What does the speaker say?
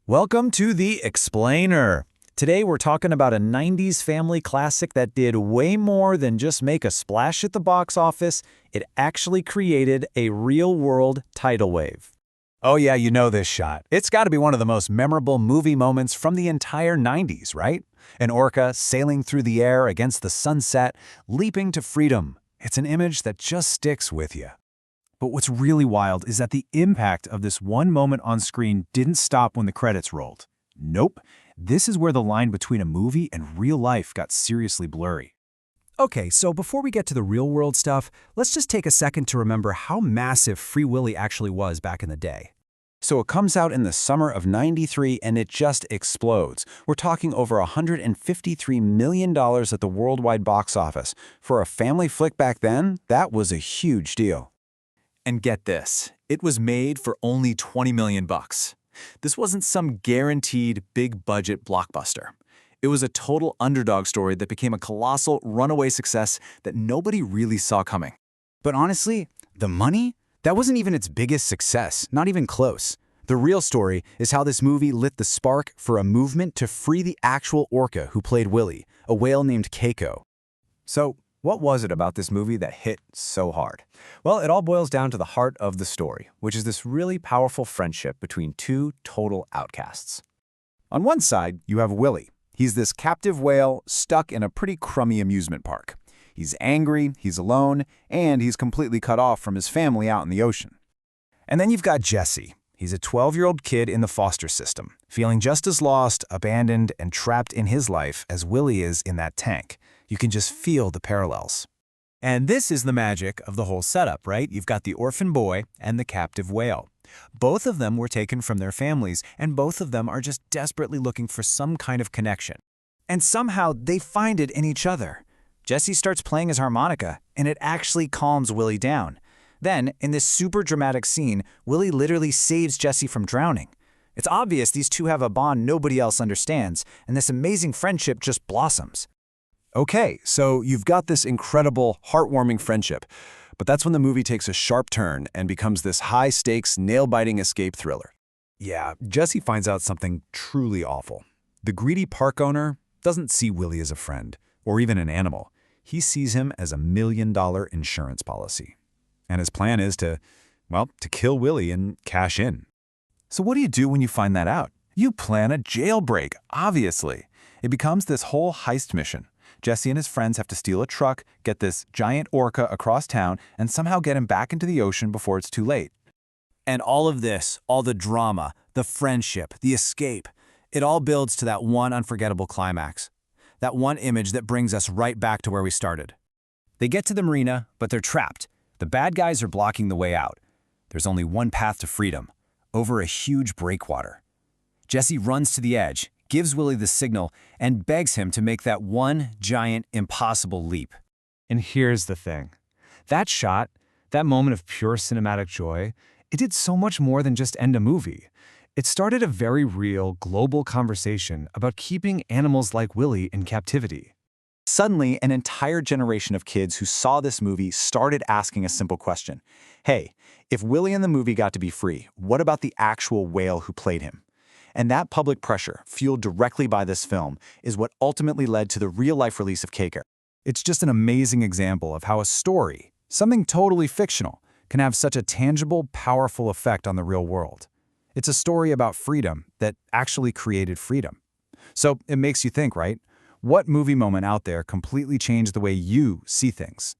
Welcome to The Explainer. Today we're talking about a 90s family classic that did way more than just make a splash at the box office. It actually created a real-world tidal wave. Oh yeah, you know this shot. It's got to be one of the most memorable movie moments from the entire 90s, right? An orca sailing through the air against the sunset, leaping to freedom. It's an image that just sticks with you. But what's really wild is that the impact of this one moment on screen didn't stop when the credits rolled. Nope, this is where the line between a movie and real life got seriously blurry. Okay, so before we get to the real-world stuff, let's just take a second to remember how massive Free Willy actually was back in the day. So it comes out in the summer of '93 and it just explodes. We're talking over $153 million at the worldwide box office. For a family flick back then, that was a huge deal. And get this, it was made for only $20 million. This wasn't some guaranteed big-budget blockbuster. It was a total underdog story that became a colossal runaway success that nobody really saw coming. But honestly, the money? That wasn't even its biggest success, not even close. The real story is how this movie lit the spark for a movement to free the actual orca who played Willy, a whale named Keiko. So, what was it about this movie that hit so hard? Well, it all boils down to the heart of the story, which is this really powerful friendship between two total outcasts. On one side, you have Willy. He's this captive whale stuck in a pretty crummy amusement park. He's angry, he's alone, and he's completely cut off from his family out in the ocean. And then you've got Jesse. He's a 12-year-old kid in the foster system, feeling just as lost, abandoned, and trapped in his life as Willy is in that tank. You can just feel the parallels. And this is the magic of the whole setup, right? You've got the orphan boy and the captive whale. Both of them were taken from their families, and both of them are just desperately looking for some kind of connection. And somehow they find it in each other. Jesse starts playing his harmonica, and it actually calms Willy down. Then, in this super dramatic scene, Willy literally saves Jesse from drowning. It's obvious these two have a bond nobody else understands, and this amazing friendship just blossoms. Okay, so you've got this incredible, heartwarming friendship, but that's when the movie takes a sharp turn and becomes this high-stakes, nail-biting escape thriller. Yeah, Jesse finds out something truly awful. The greedy park owner doesn't see Willy as a friend, or even an animal. He sees him as a $1 million insurance policy. And his plan is to kill Willy and cash in. So what do you do when you find that out? You plan a jailbreak, obviously. It becomes this whole heist mission. Jesse and his friends have to steal a truck, get this giant orca across town, and somehow get him back into the ocean before it's too late. And all of this, all the drama, the friendship, the escape, it all builds to that one unforgettable climax. That one image that brings us right back to where we started. They get to the marina, but they're trapped. The bad guys are blocking the way out. There's only one path to freedom, over a huge breakwater. Jesse runs to the edge, gives Willy the signal, and begs him to make that one giant, impossible leap. And here's the thing. That shot, that moment of pure cinematic joy, it did so much more than just end a movie. It started a very real, global conversation about keeping animals like Willy in captivity. Suddenly, an entire generation of kids who saw this movie started asking a simple question. Hey, if Willy in the movie got to be free, what about the actual whale who played him? And that public pressure, fueled directly by this film, is what ultimately led to the real-life release of Keiko. It's just an amazing example of how a story, something totally fictional, can have such a tangible, powerful effect on the real world. It's a story about freedom that actually created freedom. So it makes you think, right? What movie moment out there completely changed the way you see things?